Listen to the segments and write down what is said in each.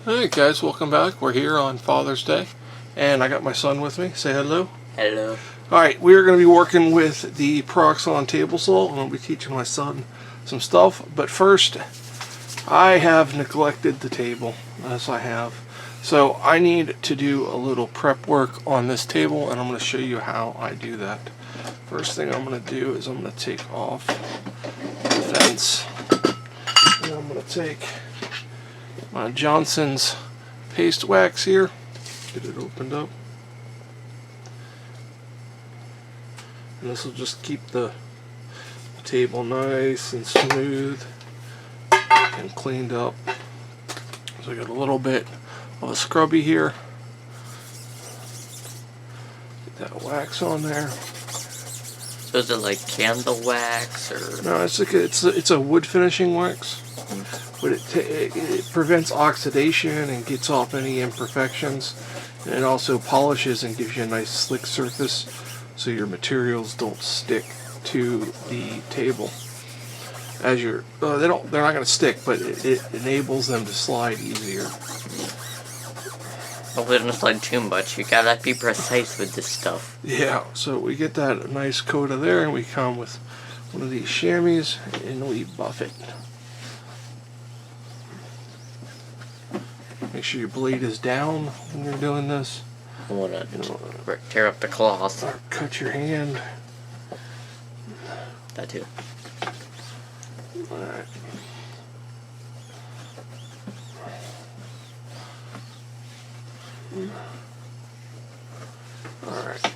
Hey guys, welcome back. We're here on Father's Day, and I got my son with me. Say hello. Hello. Alright, we're going to be working with the Proxxon table saw. I'm going to be teaching my son some stuff, but first, I have neglected the table, as I have. So I need to do a little prep work on this table, and I'm going to show you how I do that. First thing I'm going to do is I'm going to take off the fence, and I'm going to take my Johnson's paste wax here, get it opened up, and this will just keep the table nice and smooth and cleaned up. So I got a little bit of a scrubby here, get that wax on there. So is it like candle wax or? No, it's a wood finishing wax. But it prevents oxidation and gets off any imperfections, and it also polishes and gives you a nice slick surface so your materials don't stick to the table. As they're not going to stick, but it enables them to slide easier. Hopefully don't slide too much. You gotta be precise with this stuff. Yeah, so we get that nice coat of there, and we come with one of these chamois and we buff it. Make sure your blade is down when you're doing this. I don't wanna tear up the cloth. Or cut your hand. That too. Alright. Alright.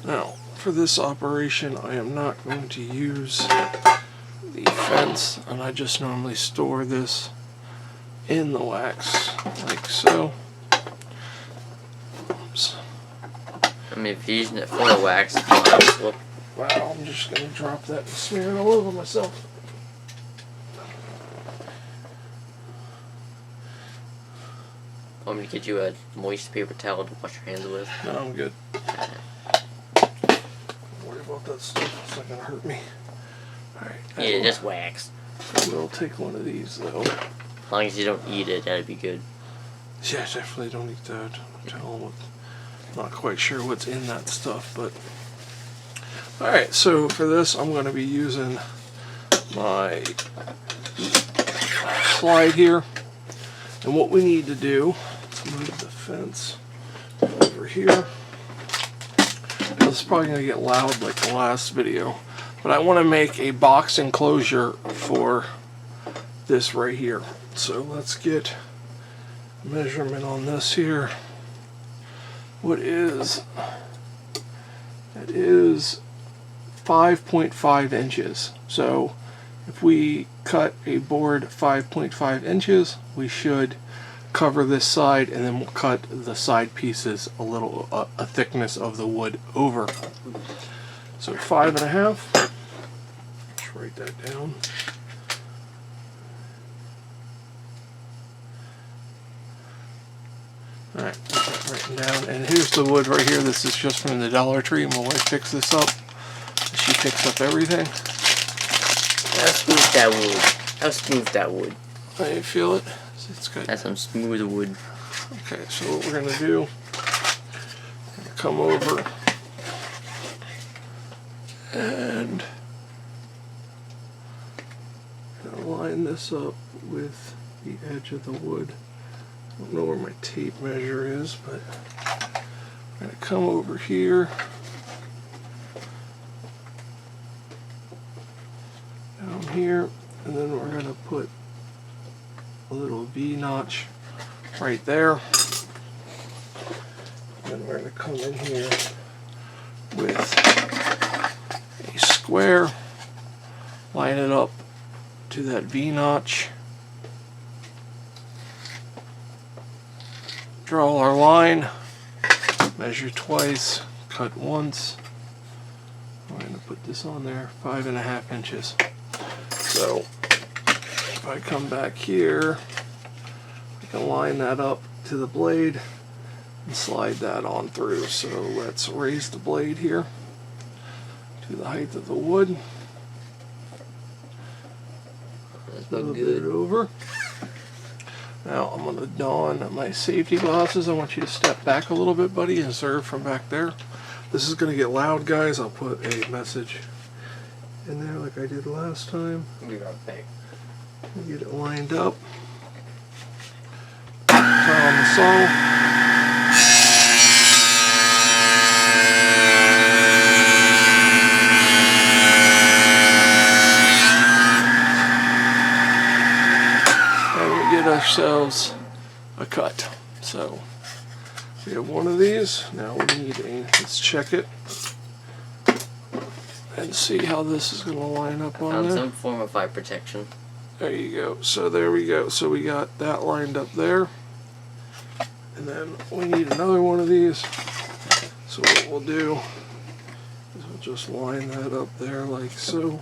Now, for this operation, I am not going to use the fence, and I just normally store this in the wax, like so. Oops. I mean, if you're using it for the wax, it's look. Wow, I'm just going to drop that and smear it all over myself. Want me to get you a moist paper towel to wash your hands with? No, I'm good. Don't worry about that stuff, it's not going to hurt me. Alright. Yeah, just wax. We'll take one of these, though. As long as you don't eat it, that'd be good. Yeah, definitely don't eat that. I'm not quite sure what's in that stuff, but... Alright, so for this, I'm going to be using my slide here. And what we need to do, let's move the fence over here. This is probably going to get loud like the last video, but I want to make a box enclosure for this right here. So let's get measurement on this here. What is, that is 5.5 inches. So if we cut a board 5.5 inches, we should cover this side, and then we'll cut the side pieces a little, a thickness of the wood over. So 5.5. Let's write that down. Alright, got that written down. And here's the wood right here. This is just from the Dollar Tree. My wife picks this up. She picks up everything. How smooth that wood. How smooth that wood. How do you feel it? It's good. That's some smooth wood. Okay, so what we're going to do, come over and line this up with the edge of the wood. I don't know where my tape measure is, but I'm going to come over here, down here, and then we're going to put a little V-notch right there. Then we're going to come in here with a square, line it up to that V-notch, draw our line, measure twice, cut once. I'm going to put this on there, 5.5 inches. So if I come back here, I can line that up to the blade and slide that on through. So let's raise the blade here to the height of the wood. Look Flip good. it over. Now I'm going to don my safety glasses. I want you to step back a little bit, buddy, and serve from back there. This is going to get loud, guys. I'll put a message in there like I did last time. Be right back. Get it lined up. Turn on the saw. Get ourselves a cut. So we have one of these. Now we need a, let's check it and see how this is going to line up on Found there. some form of eye protection. There you go. So there we go. So we got that lined up there. And then we need another one of these. So what we'll do is we'll just line that up there like so.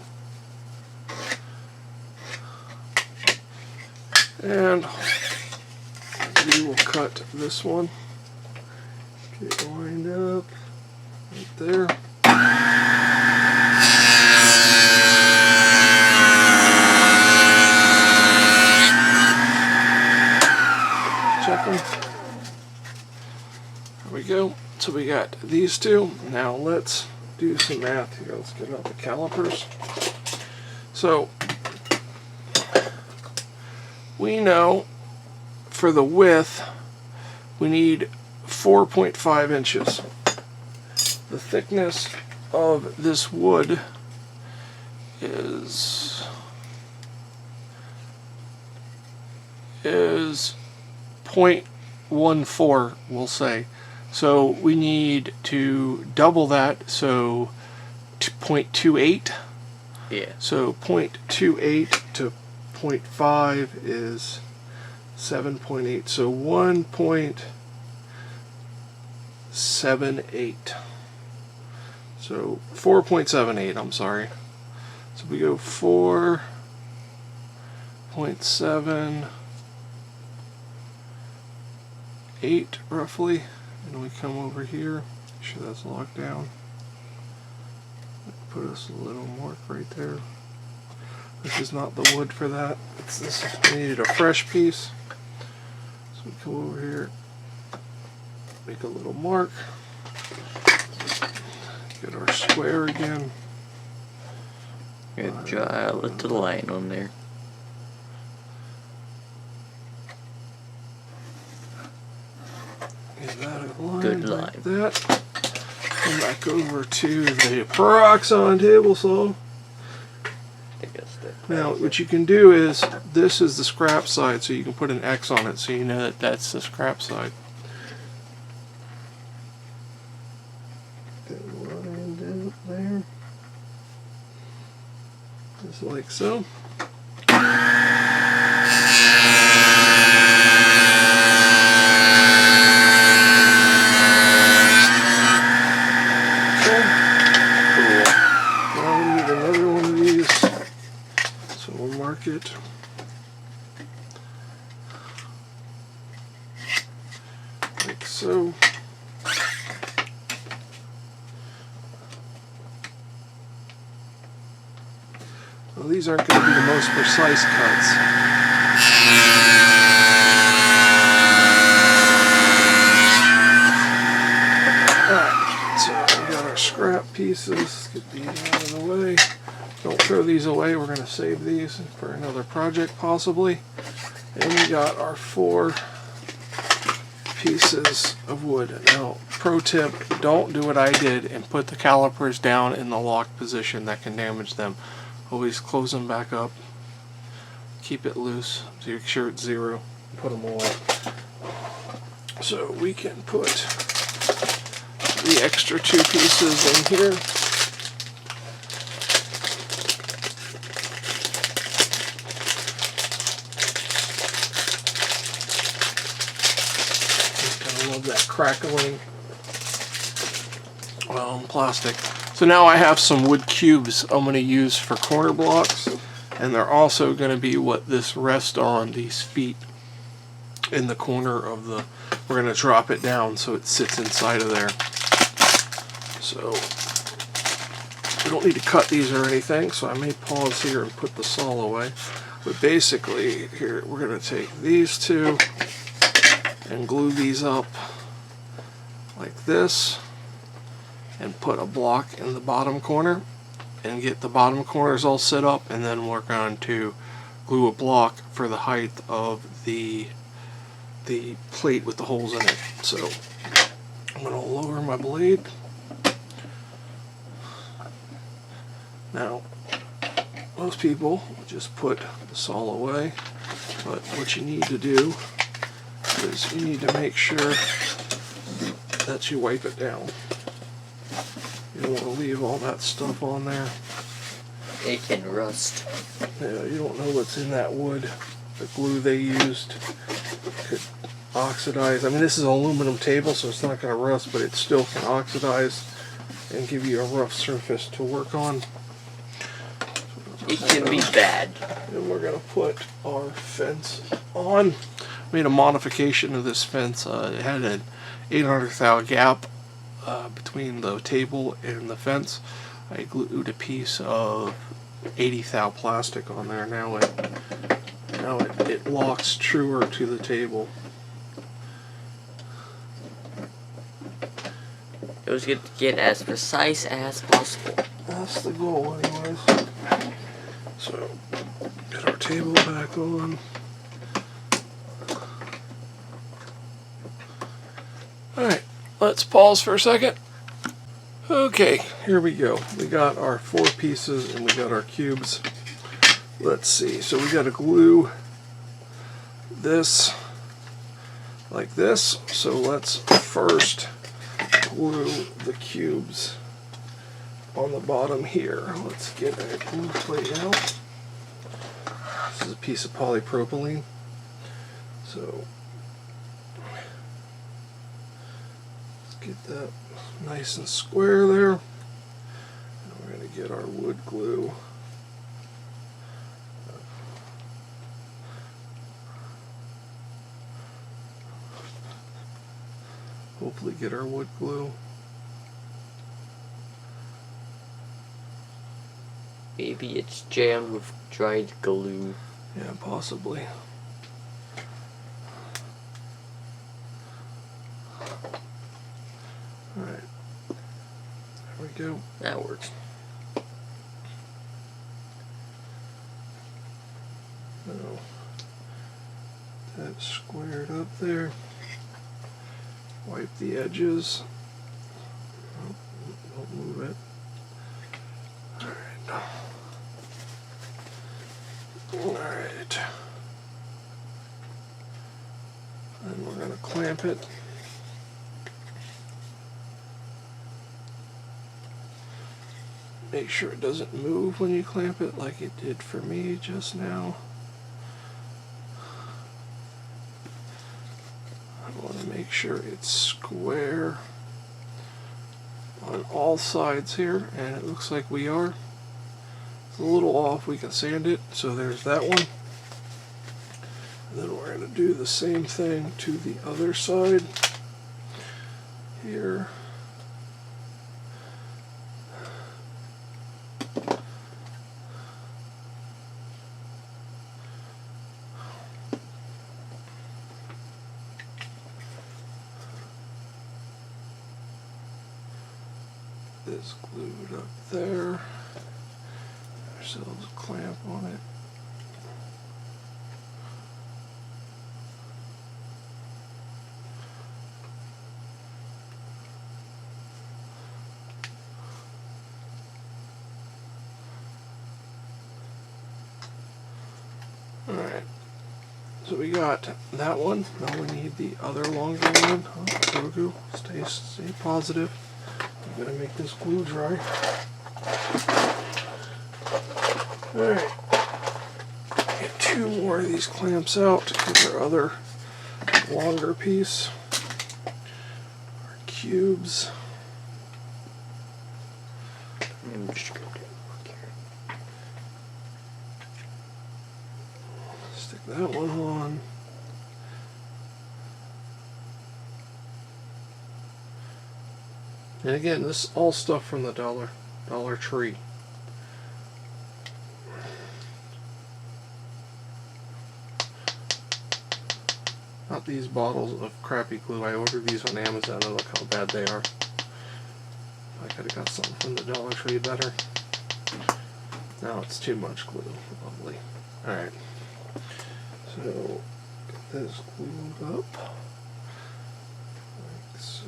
And we will cut this one. Get it lined up right there. Check them. There we go. So we got these two. Now let's do some math here. Let's get out the calipers. So we know for the width we need 4.5 inches. The thickness of this wood is 0.14, we'll say. So we need to double that, so 0.28. Yeah. So 0.28 to 0.5 is 7.8. So 1.78. So 4.78, I'm sorry. So we go 4.78 roughly. And we come over here. Make sure that's locked down. Put us a little mark right there. This is not the wood for that. It's this. We needed a fresh piece. So we come over here, make a little mark. Get our square again. Good job. I lit the line on there. Get that a line. Good like line. that. Come back over to the peroxide table saw. Now, what you can do is, this is the scrap side, so you can put an X on it so you know that that's the scrap side. Get it lined out there. Just like so. It. Like so. Well, these aren't going to be the most precise cuts. Alright, so we got our scrap pieces. Let's get these out of the way. Don't throw these away, we're going to save these for another project possibly. And we got our 4 pieces of wood. Now, pro tip, don't do what I did and put the calipers down in the locked position. That can damage them. Always close them back up. Keep it loose. So make sure it's 0. Put them away. So we can put the extra 2 pieces in here. That crackling plastic. So now I have some wood cubes I'm going to use for corner blocks, and they're also going to be what this rests on, these feet in the corner of the, we're going to drop it down so it sits inside of there. So we don't need to cut these or anything, so I may pause here and put the saw away. But basically, here we're going to take these two and glue these up like this and put a block in the bottom corner and get the bottom corners all set up, and then we're going to glue a block for the height of the plate with the holes in it. So I'm going to lower my blade. Now, most people just put the saw away, but what you need to do is you need to make sure that you wipe it down. You don't want to leave all that stuff on there. It can rust. Yeah, you don't know what's in that wood. The glue they used could oxidize. I mean, this is an aluminum table, so it's not going to rust, but it still can oxidize and give you a rough surface to work on. It can be bad. And we're going to put our fence on. Made a modification of this fence. It had an 800 thou gap between the table and the fence. I glued a piece of 80 thou plastic on there. Now it locks truer to the table. It was good to get as precise as possible. That's the goal, anyways. So, get our table back on. Alright, let's pause for a second. Okay, here we go. We got our 4 pieces and we got our cubes. Let's see, so we got to glue this like this. So let's first glue the cubes on the bottom here. Let's get a glue plate out. This is a piece of polypropylene. So let's get that nice and square there. And we're going to get our wood glue. Hopefully get our wood glue. Maybe it's jammed with dried glue. Yeah, possibly. Alright. There we go. That works. Now, that's squared up there. Wipe the edges. Oh, don't move it. Alright. Alright. And we're going to clamp it. Make sure it doesn't move when you clamp it like it did for me just now. I want to make sure it's square on all sides here, and it looks like we are. It's a little off, we can sand it, so there's that one. And then we're going to do the same thing to the other side here. This glued up there. Ourselves a clamp on it. Alright, so we got that one. Now we need the other longer one. Oh, Grogu, stay positive. I'm gonna make this glue dry. Alright, get 2 more of these clamps out to get our other longer piece. Our cubes. I'm just going to look here. Stick that one on. And again, this is all stuff from the Dollar Tree. Not these bottles of crappy glue. I ordered these on Amazon and look how bad they are. I could have got something from the Dollar Tree better. Now it's too much glue. Lovely. Alright. So, get this glued up. Like so.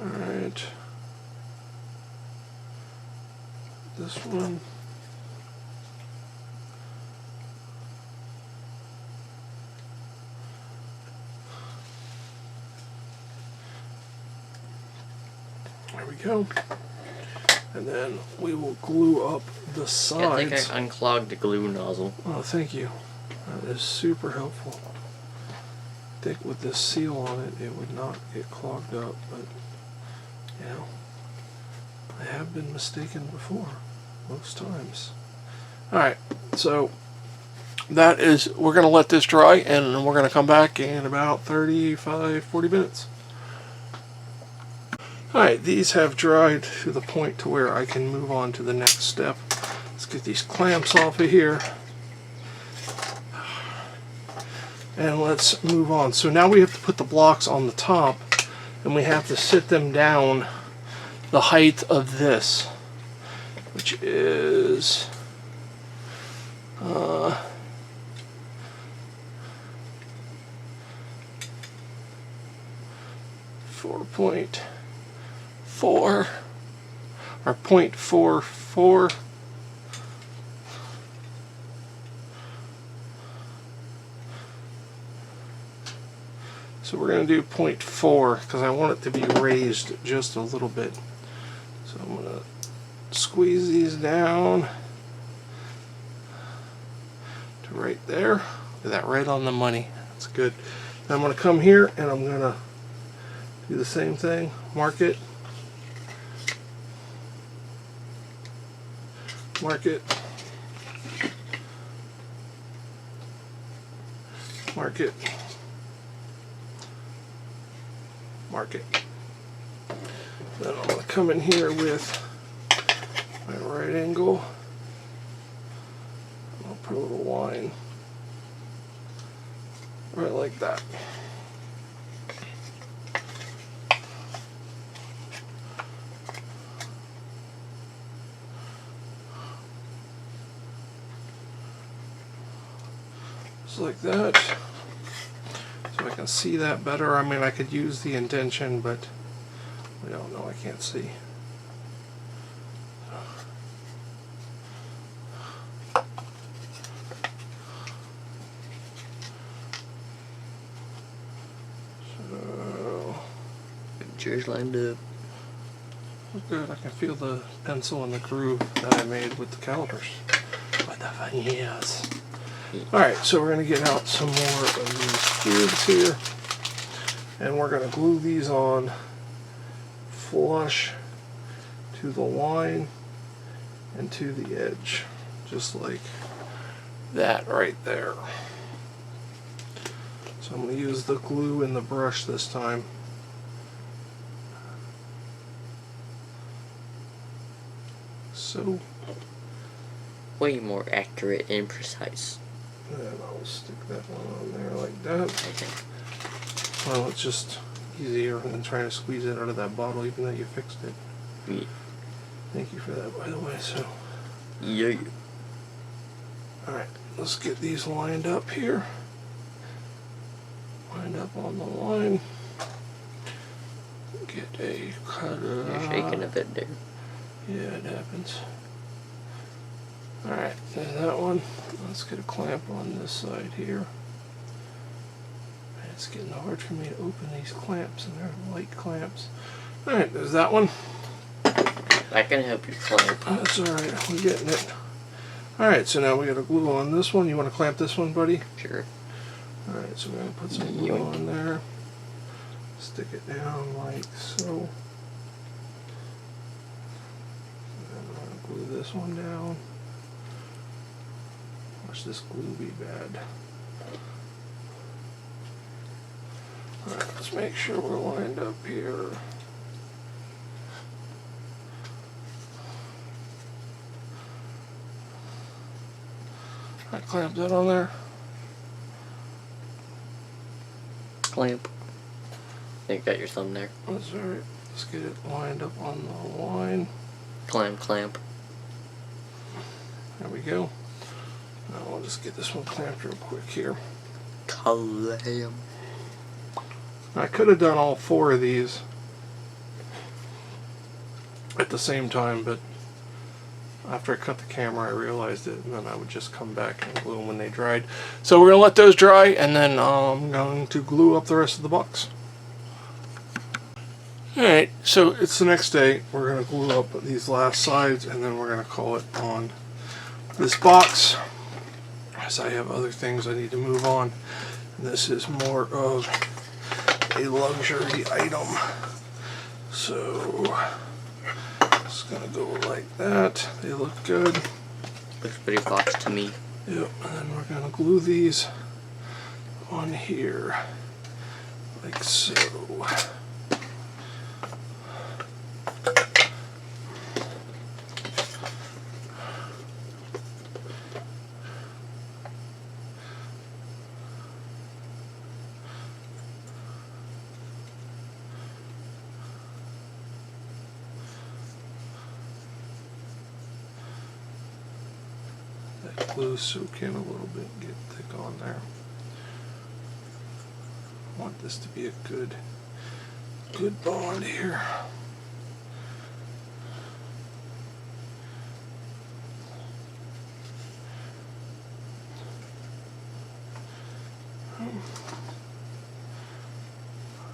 Alright. This one. There we go. And then we will glue up the sides. Yeah, I think I unclogged the glue nozzle. Oh, thank you. That is super helpful. I think with this seal on it, it would not get clogged up, but you know, I have been mistaken before, most times. Alright, so that is, we're going to let this dry and we're going to come back in about 40 minutes. Alright, these have dried to the point to where I can move on to the next step. Let's get these clamps off of here. And let's move on. So now we have to put the blocks on the top and we have to sit them down the height of this, which is 4.4 or 0.44. So we're going to do 0.4 because I want it to be raised just a little bit. So I'm going to squeeze these down to right there. Look at that, right on the money. That's good. Then I'm going to come here and I'm going to do the same thing. Mark it. Mark it. Mark it. Mark it. Then I'm going to come in here with my right angle. I'll put a little line right like that. Just like that. So I can see that better. I mean, I could use the indentation, but we don't know. I can't see. So, Cheers lined up. good. I can feel the pencil and the groove that I made with the calipers. What the fun is. Alright, so we're going to get out some more of these tubes here. And we're going to glue these on flush to the line and to the edge. Just like that right there. So I'm going to use the glue in the brush this time. So way more accurate and precise. And I'll stick that one on there like that. Okay. Well, it's just easier than trying to squeeze it out of that bottle, even though you fixed it. Yeah. Thank you for that, by the way. So, Yeah. alright, let's get these lined up here. Lined up on the line. Get a cutter. You're shaking a bit there. Yeah, it happens. Alright, there's that one. Let's get a clamp on this side here. Man, it's getting hard for me to open these clamps, and they're light clamps. Alright, there's that one. I can help you clamp. That's alright, we're getting it. Alright, so now we got to glue on this one. You want to clamp this one, buddy? Sure. Alright, so we're going to put some glue on there. Stick it down like so. And I'm going to glue this one down. Watch this glue be bad. Alright, let's make sure we're lined up here. I clamp that on there. Clamp. You got your thumb there. That's alright. Let's get it lined up on the line. Clamp. There we go. Now I'll just get this one clamped real quick here. Clamp. I could have done all 4 of these at the same time, but after I cut the camera I realized it, and then I would just come back and glue them when they dried. So we're going to let those dry, and then I'm going to glue up the rest of the box. Alright, so it's the next day. We're going to glue up these last sides, and then we're going to call it on this box, as I have other things I need to move on. And this is more of a luxury item. So it's going to go like that. They look good. Looks pretty box to me. Yep, and then we're going to glue these on here like so. That glue soak in a little bit, get thick on there. I want this to be a good bond here.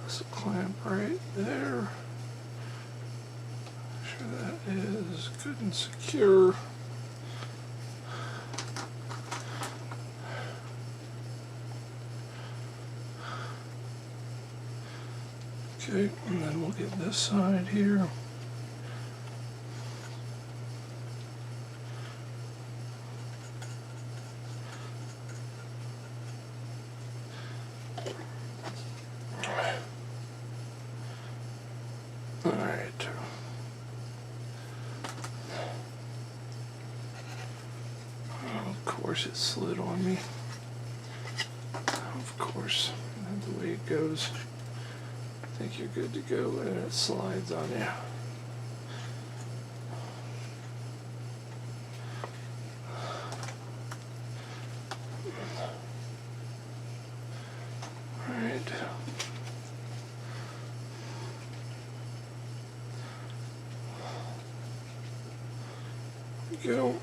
There's a clamp right there. Make sure that is good and secure. Okay, and then we'll get this side here. All right. Of course it slid on me. Of course, that's the way it goes. I think you're good to go, and it slides on you. Alright. There we go.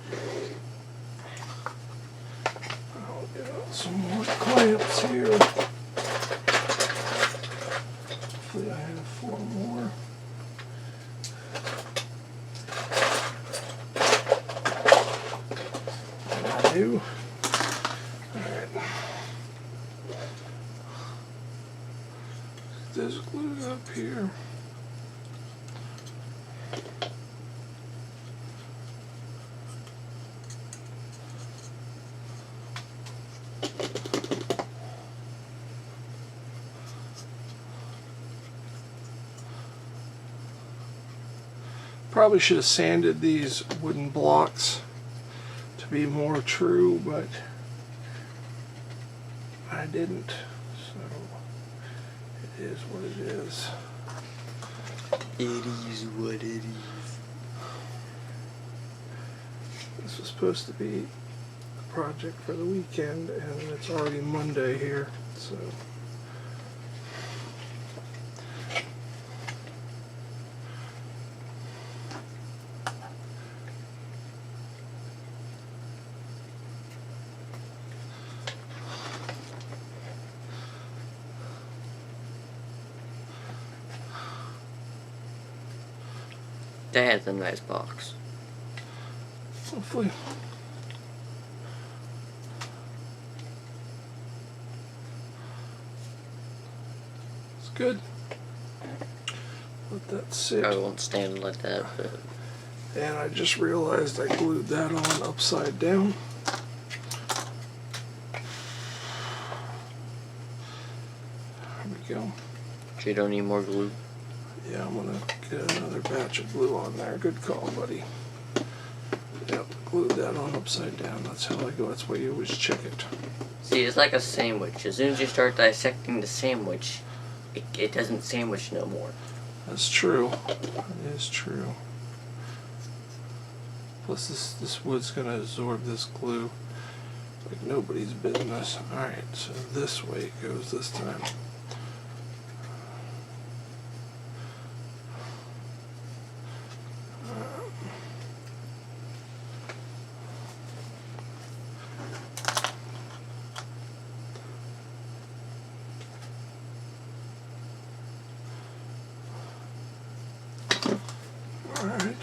I'll get out some more clamps here. Hopefully I have 4 more. And I do. Alright. Get this glued up here. Probably should have sanded these wooden blocks to be more true, but I didn't, so it is what it is. It is what it is. This was supposed to be a project for the weekend, and it's already Monday here, so. That's a nice box. Hopefully. It's good. let that sit. I won't stand like that, but And I just realized I glued that on upside down. There we go. you don't need more glue. Yeah, I'm gonna get another batch of glue on there. Good call, buddy. Yep, glued that on upside down. That's how I go. That's why you always check it. See, it's like a sandwich. As soon as you start dissecting the sandwich, it doesn't sandwich no more. That's true. That is true. Plus, this wood's gonna absorb this glue like nobody's business. All right, so this way it goes this time. All right.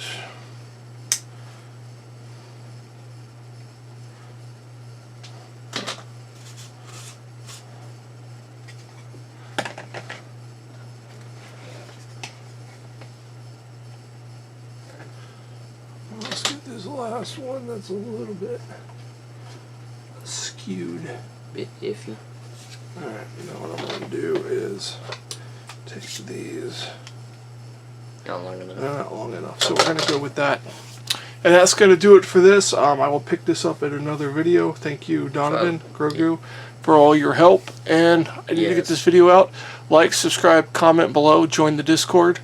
Let's get this last one that's a little bit skewed. Bit iffy. Alright, now what I'm going to do is take these. Not long enough. Not long enough, so we're going to go with that. And that's going to do it for this. I will pick this up in another video. Thank you, Donovan, Grogu, for all your help. And I need to get this video out. Like, subscribe, comment below, join the Discord.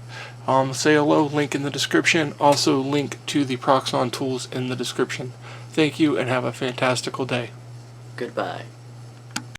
Say hello, link in the description. Also, link to the Proxxon tools in the description. Thank you, and have a fantastical day. Goodbye.